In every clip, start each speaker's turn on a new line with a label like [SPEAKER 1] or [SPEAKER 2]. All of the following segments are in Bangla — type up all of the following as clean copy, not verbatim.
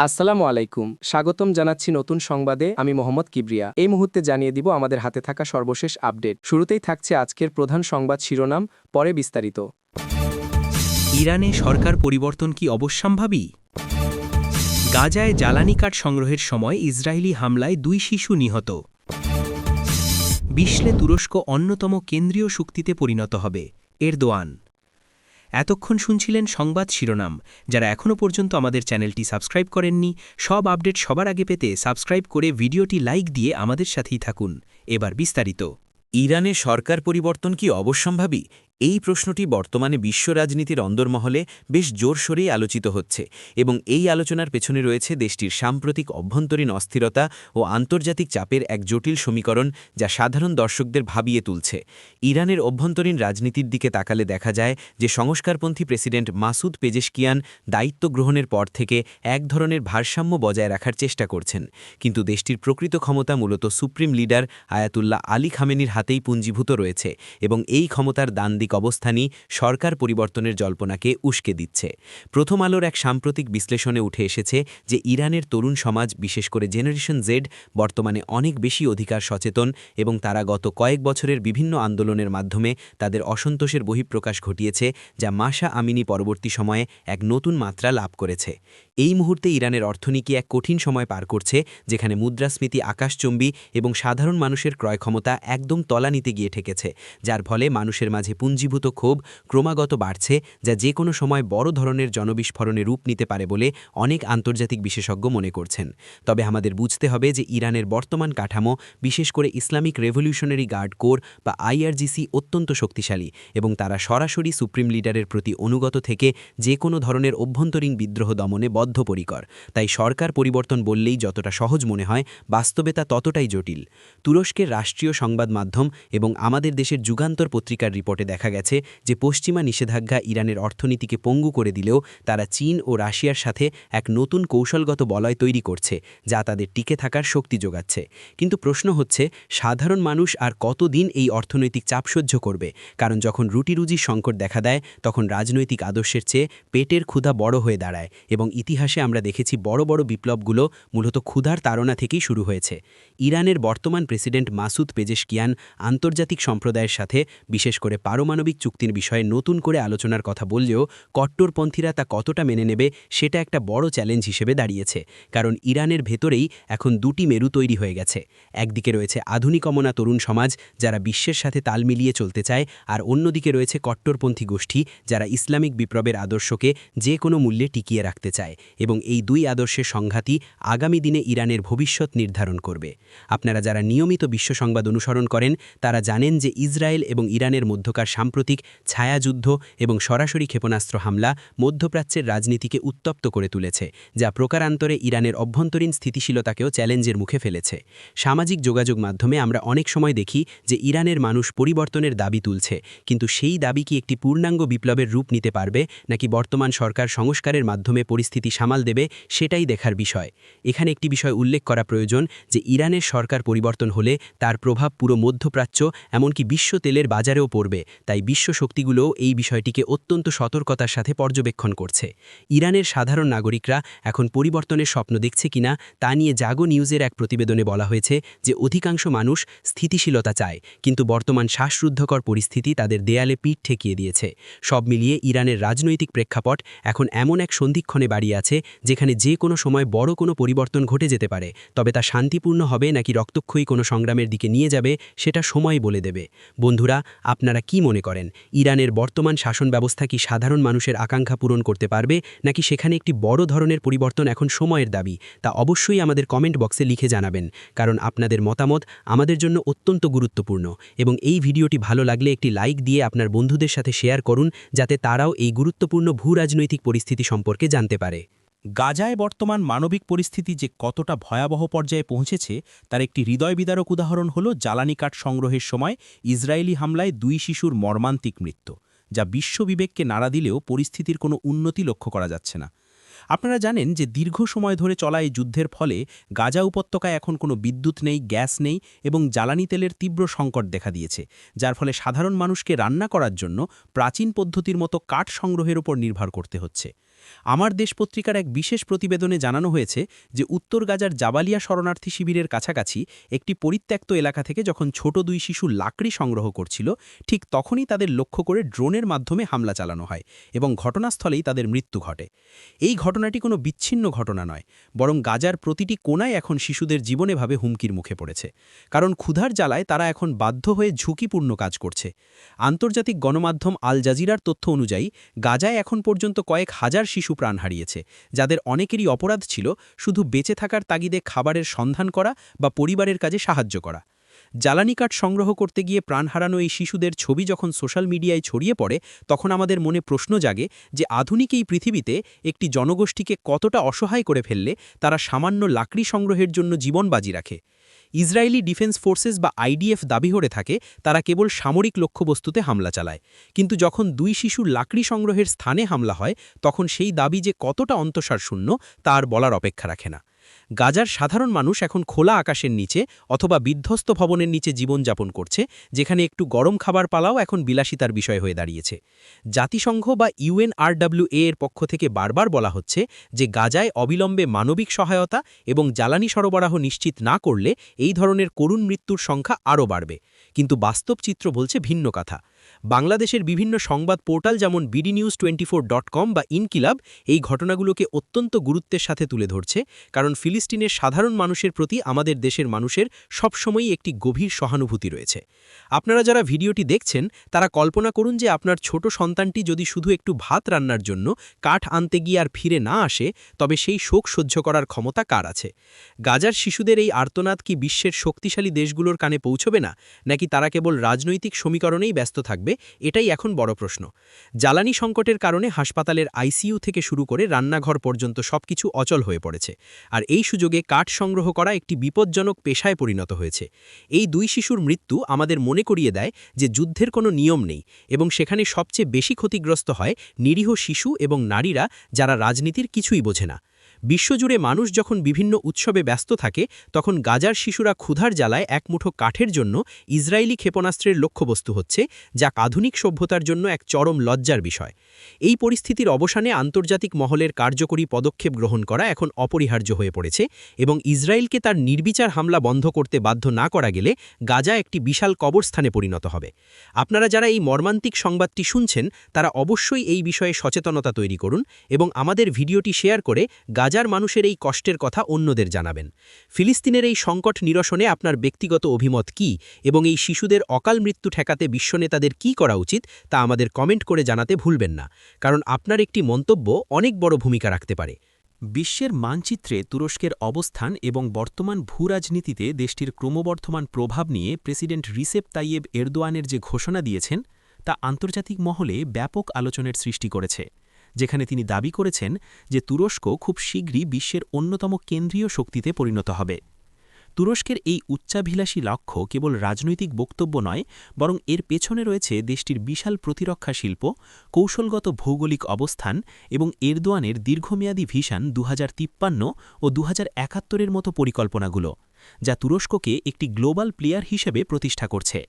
[SPEAKER 1] আসসালামু আলাইকুম, স্বাগতম জানাচ্ছি নতুন সংবাদে। আমি মোহাম্মদ কিবরিয়া। এই মুহূর্তে জানিয়ে দিব আমাদের হাতে থাকা সর্বশেষ আপডেট। শুরুতেই থাকছে আজকের প্রধান সংবাদ শিরোনাম, পরে বিস্তারিত।
[SPEAKER 2] ইরানে সরকার পরিবর্তন কি অবশ্যম্ভাবী? গাজায় জ্বালানি কাঠ সংগ্রহের সময় ইসরায়েলি হামলায় 2 শিশু নিহত। বিশ্বে তুরস্ক অন্যতম কেন্দ্রীয় শক্তিতে পরিণত হবে, এরদোয়ান। এতক্ষণ শুনছিলেন সংবাদ শিরোনাম। যারা এখনও পর্যন্ত আমাদের চ্যানেলটি সাবস্ক্রাইব করেননি, সব আপডেট সবার আগে পেতে সাবস্ক্রাইব করে ভিডিওটি লাইক দিয়ে আমাদের সাথেই থাকুন। এবার বিস্তারিত।
[SPEAKER 3] ইরানে সরকার পরিবর্তন কি অবশ্যম্ভাবী? এই প্রশ্নটি বর্তমানে বিশ্ব রাজনীতির অন্দরমহলে বেশ জোরসোরেই আলোচিত হচ্ছে এবং এই আলোচনার পেছনে রয়েছে দেশটির সাম্প্রতিক অভ্যন্তরীণ অস্থিরতা ও আন্তর্জাতিক চাপের এক জটিল সমীকরণ, যা সাধারণ দর্শকদের ভাবিয়ে তুলছে। ইরানের অভ্যন্তরীণ রাজনীতির দিকে তাকালে দেখা যায় যে সংস্কারপন্থী প্রেসিডেন্ট মাসুদ পেজেশকিয়ান দায়িত্ব গ্রহণের পর থেকে এক ধরনের ভারসাম্য বজায় রাখার চেষ্টা করছেন, কিন্তু দেশটির প্রকৃত ক্ষমতা মূলত সুপ্রিম লিডার আয়াতুল্লাহ আলী খামেনির হাতেই পুঞ্জীভূত রয়েছে এবং এই ক্ষমতার দ্বান্দ্বিক অবস্থানই সরকার পরিবর্তনের জল্পনাকে উস্কে দিচ্ছে। প্রথম আলোর এক সাম্প্রতিক বিশ্লেষণে উঠে এসেছে যে ইরানের তরুণ সমাজ, বিশেষ করে জেনারেশন জেড, বর্তমানে অনেক বেশি অধিকার সচেতন এবং তারা গত কয়েক বছরের বিভিন্ন আন্দোলনের মাধ্যমে তাদের অসন্তোষের বহিঃপ্রকাশ ঘটিয়েছে, যা মাসা আমিনি পরবর্তী সময়ে এক নতুন মাত্রা লাভ করেছে। এই মুহূর্তে ইরানের অর্থনীতি এক কঠিন সময় পার করছে, যেখানে মুদ্রাস্ফীতি আকাশচুম্বী এবং সাধারণ মানুষের ক্রয় ক্ষমতা একদম তলানিতে গিয়ে ঠেকেছে, যার ফলে মানুষের মাঝে পুঞ্জীভূত ক্ষোভ ক্রমাগত বাড়ছে, যা যে কোনো সময় বড় ধরনের জনবিস্ফোরণে রূপ নিতে পারে বলে অনেক আন্তর্জাতিক বিশেষজ্ঞ মনে করছেন। তবে আমাদের বুঝতে হবে যে ইরানের বর্তমান কাঠামো, বিশেষ করে ইসলামিক রেভলিউশনারি গার্ড কোর বা আইআরজিসি, অত্যন্ত শক্তিশালী এবং তারা সরাসরি সুপ্রিম লিডারের প্রতি অনুগত থেকে যে কোনো ধরনের অভ্যন্তরীণ বিদ্রোহ দমনে বদ্ধপরিকর। তাই সরকার পরিবর্তন বললেই যতটা সহজ মনে হয়, বাস্তবে তা ততটাই জটিল। তুরস্কের রাষ্ট্রীয় সংবাদ মাধ্যম এবং আমাদের দেশের যুগান্তর পত্রিকার রিপোর্টে দেখা গেছে যে পশ্চিমা নিষেধাজ্ঞা ইরানের অর্থনীতিকে পঙ্গু করে দিলেও তারা চীন ও রাশিয়ার সাথে এক নতুন কৌশলগত বলয় তৈরি করছে, যা তাদের টিকে থাকার শক্তি যোগাচ্ছে। কিন্তু প্রশ্ন হচ্ছে, সাধারণ মানুষ আর কতদিন এই অর্থনৈতিক চাপ সহ্য করবে? কারণ যখন রুটিরুজির সংকট দেখা দেয়, তখন রাজনৈতিক আদর্শের চেয়ে পেটের ক্ষুধা বড় হয়ে দাঁড়ায় এবং ইতিহাসে আমরা দেখেছি বড় বড় বিপ্লবগুলো মূলত ক্ষুধার তাড়না থেকেই শুরু হয়েছে। ইরানের বর্তমান প্রেসিডেন্ট মাসুদ পেজেশকিয়ান আন্তর্জাতিক সম্প্রদায়ের সাথে, বিশেষ করে পারমাণবিক চুক্তির বিষয়ে নতুন করে আলোচনার কথা বললেও কট্টরপন্থীরা তা কতটা মেনে নেবে সেটা একটা বড় চ্যালেঞ্জ হিসেবে দাঁড়িয়েছে। কারণ ইরানের ভেতরেই এখন দুটি মেরু তৈরি হয়ে গেছে। একদিকে রয়েছে আধুনিকমনা তরুণ সমাজ, যারা বিশ্বের সাথে তাল মিলিয়ে চলতে চায়, আর অন্যদিকে রয়েছে কট্টরপন্থী গোষ্ঠী, যারা ইসলামিক বিপ্লবের আদর্শকে যে কোনো মূল্যে টিকিয়ে রাখতে চায় এবং এই দুই আদর্শের সংঘাতই আগামী দিনে ইরানের ভবিষ্যৎ নির্ধারণ করবে। আপনারা যারা নিয়মিত বিশ্ব সংবাদ অনুসরণ করেন, তারা জানেন যে ইসরায়েল এবং ইরানের মধ্যকার সাম্প্রতিক ছায়াযুদ্ধ এবং সরাসরি ক্ষেপণাস্ত্র হামলা মধ্যপ্রাচ্যের রাজনীতিকে উত্তপ্ত করে তুলেছে, যা প্রকারান্তরে ইরানের অভ্যন্তরীণ স্থিতিশীলতাকেও চ্যালেঞ্জের মুখে ফেলেছে। সামাজিক যোগাযোগ মাধ্যমে আমরা অনেক সময় দেখি যে ইরানের মানুষ পরিবর্তনের দাবি তুলছে, কিন্তু সেই দাবি কি একটি পূর্ণাঙ্গ বিপ্লবের রূপ নিতে পারবে, নাকি বর্তমান সরকার সংস্কারের মাধ্যমে পরিস্থিতি সামাল দেবে, সেটাই দেখার বিষয়। এখানে একটি বিষয় উল্লেখ করা প্রয়োজন যে ইরানের সরকার পরিবর্তন হলে তার প্রভাব পুরো মধ্যপ্রাচ্য, এমনকি বিশ্ব তেলের বাজারেও পড়বে। তাই বিশ্ব শক্তিগুলোও এই বিষয়টিকে অত্যন্ত সতর্কতার সাথে পর্যবেক্ষণ করছে। ইরানের সাধারণ নাগরিকরা এখন পরিবর্তনের স্বপ্ন দেখছে কিনা তা নিয়ে জাগো নিউজের এক প্রতিবেদনে বলা হয়েছে যে অধিকাংশ মানুষ স্থিতিশীলতা চায়, কিন্তু বর্তমান শ্বাসরুদ্ধকর পরিস্থিতি তাদের দেয়ালে পিঠ ঠেকিয়ে দিয়েছে। সব মিলিয়ে ইরানের রাজনৈতিক প্রেক্ষাপট এখন এমন এক সন্ধিক্ষণে দাঁড়িয়ে আছে, যেখানে যে কোনো সময় বড় কোনো পরিবর্তন ঘটে যেতে পারে। তবে তা শান্তিপূর্ণ হবে নাকি রক্তক্ষয়ী কোনো সংগ্রামের দিকে নিয়ে যাবে, সেটা সময় বলে দেবে। বন্ধুরা, আপনারা কি মনে করেন, ইরানের বর্তমান শাসন ব্যবস্থা কি সাধারণ মানুষের আকাঙ্ক্ষা পূরণ করতে পারবে, নাকি সেখানে একটি বড় ধরনের পরিবর্তন এখন সময়ের দাবি? তা অবশ্যই আমাদের কমেন্ট বক্সে লিখে জানাবেন, কারণ আপনাদের মতামত আমাদের জন্য অত্যন্ত গুরুত্বপূর্ণ। এবং এই ভিডিওটি ভালো লাগলে একটি লাইক দিয়ে আপনার বন্ধুদের সাথে শেয়ার করুন, যাতে তারাও এই গুরুত্বপূর্ণ ভূরাজনৈতিক পরিস্থিতি সম্পর্কে জানতে পারে।
[SPEAKER 4] গাজায় বর্তমান মানবিক পরিস্থিতি যে কতটা ভয়াবহ পর্যায়ে পৌঁছেছে তার একটি হৃদয়বিদারক উদাহরণ হল জ্বালানি কাঠ সংগ্রহের সময় ইসরায়েলি হামলায় 2 শিশুর মর্মান্তিক মৃত্যু, যা বিশ্ববিবেককে নাড়া দিলেও পরিস্থিতির কোনো উন্নতি লক্ষ্য করা যাচ্ছে না। আপনারা জানেন যে দীর্ঘ সময় ধরে চলা এই যুদ্ধের ফলে গাজা উপত্যকায় এখন কোনো বিদ্যুৎ নেই, গ্যাস নেই এবং জ্বালানি তেলের তীব্র সংকট দেখা দিয়েছে, যার ফলে সাধারণ মানুষকে রান্না করার জন্য প্রাচীন পদ্ধতির মতো কাঠ সংগ্রহের উপর নির্ভর করতে হচ্ছে। আমার দেশ পত্রিকার এক বিশেষ প্রতিবেদনে জানানো হয়েছে যে উত্তর গাজার জাবালিয়া শরণার্থী শিবিরের কাছাকাছি একটি পরিত্যক্ত এলাকা থেকে যখন ছোট 2 শিশু লাকড়ি সংগ্রহ করছিল, ঠিক তখনই তাদের লক্ষ্য করে ড্রোনের মাধ্যমে হামলা চালানো হয় এবং ঘটনাস্থলেই তাদের মৃত্যু ঘটে। এই ঘটনাটি কোনো বিচ্ছিন্ন ঘটনা নয়, বরং গাজার প্রতিটি কোণায় এখন শিশুদের জীবনেভাবে হুমকির মুখে পড়েছে। কারণ ক্ষুধার জ্বালায় তারা এখন বাধ্য হয়ে ঝুঁকিপূর্ণ কাজ করছে। আন্তর্জাতিক গণমাধ্যম আল জাজিরার তথ্য অনুযায়ী গাজায় এখন পর্যন্ত কয়েক হাজার শিশু প্রাণ হারিয়েছে, যাদের অনেকেরই অপরাধ ছিল শুধু বেঁচে থাকার তাগিদে খাবারের সন্ধান করা বা পরিবারের কাজে সাহায্য করা। জ্বালানি কাঠ সংগ্রহ করতে গিয়ে প্রাণ হারানো এই শিশুদের ছবি যখন সোশ্যাল মিডিয়ায় ছড়িয়ে পড়ে, তখন আমাদের মনে প্রশ্ন জাগে যে আধুনিক এই পৃথিবীতে একটি জনগোষ্ঠীকে কতটা অসহায় করে ফেললে তারা সামান্য লাকড়ি সংগ্রহের জন্য জীবন বাজি রাখে। ইসরায়েলি ডিফেন্স ফোর্সেস বা আইডিএফ দাবি করে থাকে তারা কেবল সামরিক লক্ষ্যবস্তুতে হামলা চালায়, কিন্তু যখন 2 শিশুর লাকড়ি সংগ্রহের স্থানে হামলা হয় তখন সেই দাবি যে কতটা অন্তঃসারশূন্য তা আর বলার অপেক্ষা রাখে না। গাজার সাধারণ মানুষ এখন খোলা আকাশের নিচে অথবা বিধ্বস্ত ভবনের নিচে জীবনযাপন করছে, যেখানে একটু গরম খাবার পালাও এখন বিলাসিতার বিষয় হয়ে দাঁড়িয়েছে। জাতিসংঘ বা UNRWA এর পক্ষ থেকে বারবার বলা হচ্ছে যে গাজায় অবিলম্বে মানবিক সহায়তা এবং জ্বালানি সরবরাহ নিশ্চিত না করলে এই ধরনের করুণ মৃত্যুর সংখ্যা আরও বাড়বে, কিন্তু বাস্তব চিত্র বলছে ভিন্ন কথা। বাংলাদেশের বিভিন্ন সংবাদ পোর্টাল যেমন bdnews24.com বা ইনকিলাব এই ঘটনাগুলোকে অত্যন্ত গুরুত্বের সাথে তুলে ধরছে, কারণ ফিলিস্তিনের সাধারণ মানুষের প্রতি আমাদের দেশের মানুষের সবসময়ই একটি গভীর সহানুভূতি রয়েছে। আপনারা যারা ভিডিওটি দেখছেন তারা কল্পনা করুন যে আপনার ছোট সন্তানটি যদি শুধু একটু ভাত রান্নার জন্য কাঠ আনতে গিয়ে আর ফিরে না আসে, তবে সেই শোক সহ্য করার ক্ষমতা কার আছে? গাজার শিশুদের এই আর্তনাদ কি বিশ্বের শক্তিশালী দেশগুলোর কানে পৌঁছবে না, নাকি তারা কেবল রাজনৈতিক সমীকরণেই ব্যস্ত থাকবে? এটাই এখন বড় প্রশ্ন। জ্বালানি সংকটের কারণে হাসপাতালের আইসিইউ থেকে শুরু করে রান্নাঘর পর্যন্ত সবকিছু অচল হয়ে পড়েছে, আর এই সুযোগে কাঠ সংগ্রহ করা একটি বিপজ্জনক পেশায় পরিণত হয়েছে। এই 2 শিশুর মৃত্যু আমাদের মনে করিয়ে দেয় যে যুদ্ধের কোনো নিয়ম নেই, এবং সেখানে সবচেয়ে বেশি ক্ষতিগ্রস্ত হয় নিরীহ শিশু এবং নারীরা, যারা রাজনীতির কিছুই বোঝে না। বিশ্বজুড়ে মানুষ যখন বিভিন্ন উৎসবে ব্যস্ত থাকে, তখন গাজার শিশুরা ক্ষুধার জ্বালায় এক মুঠো কাঠের জন্য ইসরায়েলি ক্ষেপণাস্ত্রের লক্ষ্যবস্তু হচ্ছে, যা আধুনিক সভ্যতার জন্য এক চরম লজ্জার বিষয়। এই পরিস্থিতির অবসানে আন্তর্জাতিক মহলের কার্যকরী পদক্ষেপ গ্রহণ করা এখন অপরিহার্য হয়ে পড়েছে, এবং ইসরায়েলকে তার নির্বিচার হামলা বন্ধ করতে বাধ্য না করা গেলে গাজা একটি বিশাল কবরস্থানে পরিণত হবে। আপনারা যারা এই মর্মান্তিক সংবাদটি শুনছেন তারা অবশ্যই এই বিষয়ে সচেতনতা তৈরি করুন এবং আমাদের ভিডিওটি শেয়ার করে গাজার মানুষের এই কষ্টের কথা অন্যদের জানাবেন। ফিলিস্তিনের এই সংকট নিরসনে আপনার ব্যক্তিগত অভিমত কি, এবং এই শিশুদের অকাল মৃত্যু ঠেকাতে বিশ্বনেতাদের কি করা উচিত তা আমাদের কমেন্ট করে জানাতে ভুলবেন না, কারণ আপনার একটি মন্তব্য অনেক বড় ভূমিকা রাখতে পারে।
[SPEAKER 5] বিশ্বের মানচিত্রে তুরস্কের অবস্থান এবং বর্তমান ভূরাজনীতিতে দেশটির ক্রমবর্ধমান প্রভাব নিয়ে প্রেসিডেন্ট রিসেপ তাইয়েব এরদোয়ানের যে ঘোষণা দিয়েছেন তা আন্তর্জাতিক মহলে ব্যাপক আলোচনার সৃষ্টি করেছে, যেখানে তিনি দাবি করেছেন যে তুরস্ক খুব শীঘ্রই বিশ্বের অন্যতম কেন্দ্রীয় শক্তিতে পরিণত হবে। তুরস্কের এই উচ্চাভিলাষী লক্ষ্য কেবল রাজনৈতিক বক্তব্য নয়, বরং এর পেছনে রয়েছে দেশটির বিশাল প্রতিরক্ষা শিল্প, কৌশলগত ভৌগোলিক অবস্থান এবং এরদোয়ানের দীর্ঘমেয়াদী ভিশন 2053 ও 2071-এর মতো পরিকল্পনাগুলো, যা তুরস্ককে একটি গ্লোবাল প্লেয়ার হিসেবে প্রতিষ্ঠা করছে।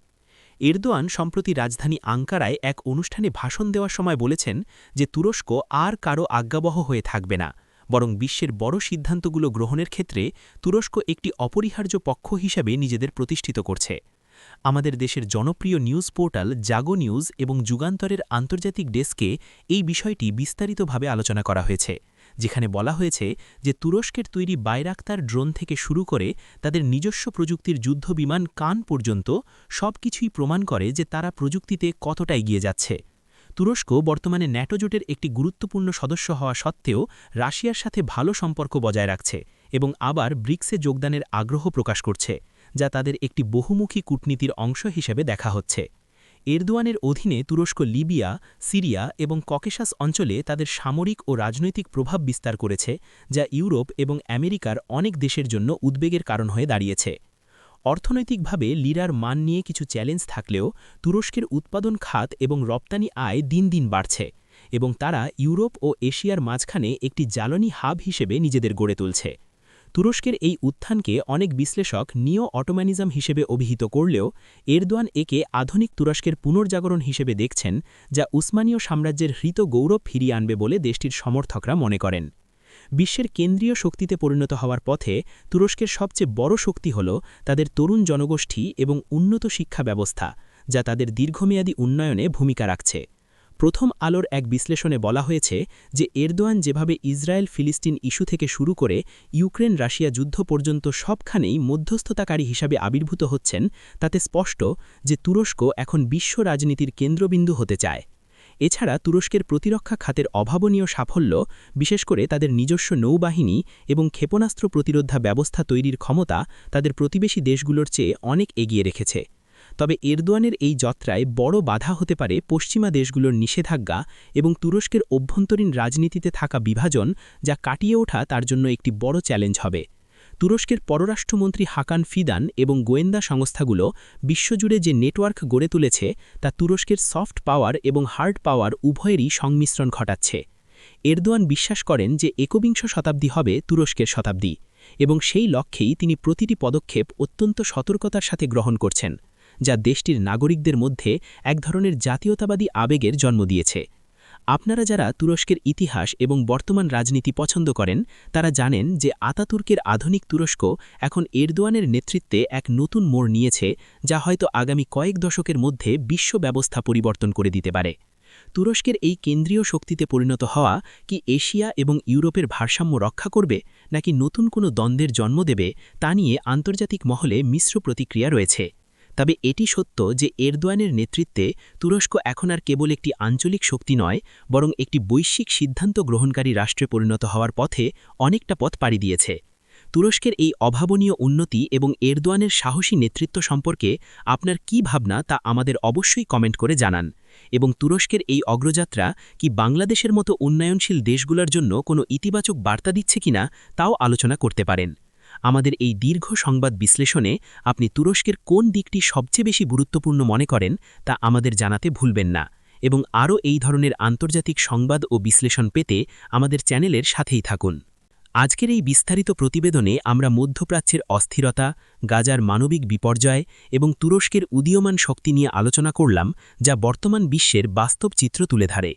[SPEAKER 5] এরদোয়ান সম্প্রতি রাজধানী আঙ্কারায় এক অনুষ্ঠানে ভাষণ দেওয়ার সময় বলেছেন যে তুরস্ক আর কারও আজ্ঞাবহ হয়ে থাকবে না, বরং বিশ্বের বড় সিদ্ধান্তগুলো গ্রহণের ক্ষেত্রে তুরস্ক একটি অপরিহার্য পক্ষ হিসেবে নিজেদের প্রতিষ্ঠিত করছে। আমাদের দেশের জনপ্রিয় নিউজ পোর্টাল জাগো নিউজ এবং যুগান্তরের আন্তর্জাতিক ডেস্কে এই বিষয়টি বিস্তারিতভাবে আলোচনা করা হয়েছে, যেখানে বলা হয়েছে যে তুরস্কের তৈরি বাইরাক্তার ড্রোন থেকে শুরু করে তাদের নিজস্ব প্রযুক্তির যুদ্ধবিমান কান পর্যন্ত সবকিছুই প্রমাণ করে যে তারা প্রযুক্তিতে কতটা এগিয়ে যাচ্ছে। তুরস্ক বর্তমানে ন্যাটো জোটের একটি গুরুত্বপূর্ণ সদস্য হওয়া সত্ত্বেও রাশিয়ার সাথে ভালো সম্পর্ক বজায় রাখছে এবং আবার ব্রিক্সে যোগদানের আগ্রহ প্রকাশ করছে, যা তাদের একটি বহুমুখী কূটনীতির অংশ হিসেবে দেখা হচ্ছে। এরদোয়ানের অধীনে তুরস্ক লিবিয়া, সিরিয়া এবং ককেশাস অঞ্চলে তাদের সামরিক ও রাজনৈতিক প্রভাব বিস্তার করেছে, যা ইউরোপ এবং আমেরিকার অনেক দেশের জন্য উদ্বেগের কারণ হয়ে দাঁড়িয়েছে। অর্থনৈতিকভাবে লিরার মান নিয়ে কিছু চ্যালেঞ্জ থাকলেও তুরস্কের উৎপাদন খাত এবং রপ্তানি আয় দিন দিন বাড়ছে, এবং তারা ইউরোপ ও এশিয়ার মাঝখানে একটি জ্বালানি হাব হিসেবে নিজেদের গড়ে তুলছে। তুরস্কের এই উত্থানকে অনেক বিশ্লেষক নিও অটোম্যানিজম হিসেবে অভিহিত করলেও এরদোয়ান একে আধুনিক তুরস্কের পুনর্জাগরণ হিসেবে দেখছেন, যা উসমানীয় সাম্রাজ্যের হৃত গৌরব ফিরিয়ে আনবে বলে দেশটির সমর্থকরা মনে করেন। বিশ্বের কেন্দ্রীয় শক্তিতে পরিণত হওয়ার পথে তুরস্কের সবচেয়ে বড় শক্তি হল তাদের তরুণ জনগোষ্ঠী এবং উন্নত শিক্ষা ব্যবস্থা, যা তাদের দীর্ঘমেয়াদী উন্নয়নে ভূমিকা রাখছে। প্রথম আলোর এক বিশ্লেষণে বলা হয়েছে যে এরদোয়ান যেভাবে ইসরায়েল ফিলিস্তিন ইস্যু থেকে শুরু করে ইউক্রেন রাশিয়া যুদ্ধ পর্যন্ত সবখানেই মধ্যস্থতাকারী হিসাবে আবির্ভূত হচ্ছেন, তাতে স্পষ্ট যে তুরস্ক এখন বিশ্ব রাজনীতির কেন্দ্রবিন্দু হতে চায়। এছাড়া তুরস্কের প্রতিরক্ষা খাতের অভাবনীয় সাফল্য, বিশেষ করে তাদের নিজস্ব নৌবাহিনী এবং ক্ষেপণাস্ত্র প্রতিরোধা ব্যবস্থা তৈরির ক্ষমতা তাদের প্রতিবেশী দেশগুলোর চেয়ে অনেক এগিয়ে রেখেছে। তবে এরদোয়ানের এই যাত্রায় বড় বাধা হতে পারে পশ্চিমা দেশগুলোর নিষেধাজ্ঞা এবং তুরস্কের অভ্যন্তরীণ রাজনীতিতে থাকা বিভাজন, যা কাটিয়ে ওঠা তার জন্য একটি বড় চ্যালেঞ্জ হবে। তুরস্কের পররাষ্ট্রমন্ত্রী হাকান ফিদান এবং গোয়েন্দা সংস্থাগুলো বিশ্বজুড়ে যে নেটওয়ার্ক গড়ে তুলেছে তা তুরস্কের সফট পাওয়ার এবং হার্ড পাওয়ার উভয়েরই সংমিশ্রণ ঘটাচ্ছে। এরদোয়ান বিশ্বাস করেন যে একবিংশ শতাব্দী হবে তুরস্কের শতাব্দী, এবং সেই লক্ষ্যেই তিনি প্রতিটি পদক্ষেপ অত্যন্ত সতর্কতার সাথে গ্রহণ করছেন, যা দেশটির নাগরিকদের মধ্যে এক ধরনের জাতীয়তাবাদী আবেগের জন্ম দিয়েছে। আপনারা যারা তুরস্কের ইতিহাস এবং বর্তমান রাজনীতি পছন্দ করেন, তারা জানেন যে আতাতুর্কের আধুনিক তুরস্ক এখন এরদোয়ানের নেতৃত্বে এক নতুন মোড় নিয়েছে, যা হয়তো আগামী কয়েক দশকের মধ্যে বিশ্ব ব্যবস্থা পরিবর্তন করে দিতে পারে। তুরস্কের এই কেন্দ্রীয় শক্তিতে পরিণত হওয়া কি এশিয়া এবং ইউরোপের ভারসাম্য রক্ষা করবে, নাকি নতুন কোনো দ্বন্দ্বের জন্ম দেবে, তা নিয়ে আন্তর্জাতিক মহলে মিশ্র প্রতিক্রিয়া রয়েছে। তবে এটি সত্য যে এরদোয়ানের নেতৃত্বে তুরস্ক এখন আর কেবল একটি আঞ্চলিক শক্তি নয়, বরং একটি বৈশ্বিক সিদ্ধান্ত গ্রহণকারী রাষ্ট্রে পরিণত হওয়ার পথে অনেকটা পথ পাড়ি দিয়েছে। তুরস্কের এই অভাবনীয় উন্নতি এবং এরদোয়ানের সাহসী নেতৃত্ব সম্পর্কে আপনার কী ভাবনা তা আমাদের অবশ্যই কমেন্ট করে জানান, এবং তুরস্কের এই অগ্রযাত্রা কি বাংলাদেশের মতো উন্নয়নশীল দেশগুলোর জন্য কোনো ইতিবাচক বার্তা দিচ্ছে কিনা তাও আলোচনা করতে পারেন। আমাদের এই দীর্ঘ সংবাদ বিশ্লেষণে আপনি তুরস্কের কোন দিকটি সবচেয়ে বেশি গুরুত্বপূর্ণ মনে করেন তা আমাদের জানাতে ভুলবেন না, এবং আরও এই ধরনের আন্তর্জাতিক সংবাদ ও বিশ্লেষণ পেতে আমাদের চ্যানেলের সাথেই থাকুন। আজকের এই বিস্তারিত প্রতিবেদনে আমরা মধ্যপ্রাচ্যের অস্থিরতা, গাজার মানবিক বিপর্যয় এবং তুরস্কের উদীয়মান শক্তি নিয়ে আলোচনা করলাম, যা বর্তমান বিশ্বের বাস্তব চিত্র তুলে ধরে।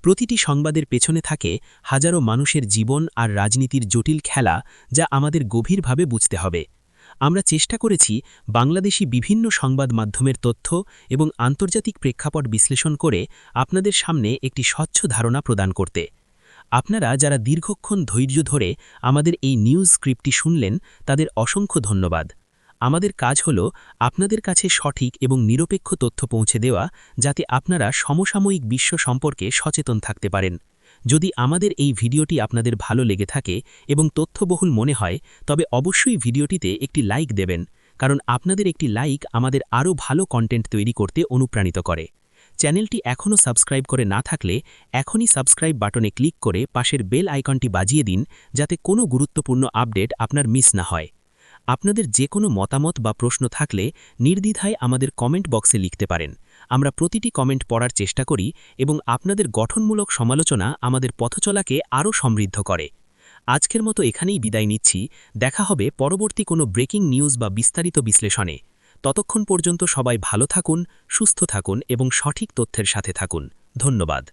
[SPEAKER 5] প্রতিটি সংবাদের পেছনে থাকে হাজারো মানুষের জীবন আর রাজনীতির জটিল খেলা, যা আমাদের গভীরভাবে বুঝতে হবে। আমরা চেষ্টা করেছি বাংলাদেশি বিভিন্ন সংবাদ মাধ্যমের তথ্য এবং আন্তর্জাতিক প্রেক্ষাপট বিশ্লেষণ করে আপনাদের সামনে একটি স্বচ্ছ ধারণা প্রদান করতে। আপনারা যারা দীর্ঘক্ষণ ধৈর্য ধরে আমাদের এই নিউজ স্ক্রিপ্টটি শুনলেন, তাদের অসংখ্য ধন্যবাদ। আমাদের কাজ হল আপনাদের কাছে সঠিক এবং নিরপেক্ষ তথ্য পৌঁছে দেওয়া, যাতে আপনারা সমসাময়িক বিশ্ব সম্পর্কে সচেতন থাকতে পারেন। যদি আমাদের এই ভিডিওটি আপনাদের ভালো লেগে থাকে এবং তথ্যবহুল মনে হয়, তবে অবশ্যই ভিডিওটিতে একটি লাইক দেবেন, কারণ আপনাদের একটি লাইক আমাদের আরও ভালো কন্টেন্ট তৈরি করতে অনুপ্রাণিত করে। চ্যানেলটি এখনও সাবস্ক্রাইব করে না থাকলে এখনই সাবস্ক্রাইব বাটনে ক্লিক করে পাশের বেল আইকনটি বাজিয়ে দিন, যাতে কোনো গুরুত্বপূর্ণ আপডেট আপনার মিস না হয়। আপনাদের যে কোনো মতামত বা প্রশ্ন থাকলে নির্দ্বিধায় আমাদের কমেন্ট বক্সে লিখতে পারেন। আমরা প্রতিটি কমেন্ট পড়ার চেষ্টা করি এবং আপনাদের গঠনমূলক সমালোচনা আমাদের পথচলাকে আরও সমৃদ্ধ করে। আজকের মতো এখানেই বিদায় নিচ্ছি। দেখা হবে পরবর্তী কোনো ব্রেকিং নিউজ বা বিস্তারিত বিশ্লেষণে। ততক্ষণ পর্যন্ত সবাই ভালো থাকুন, সুস্থ থাকুন এবং সঠিক তথ্যের সাথে থাকুন। ধন্যবাদ।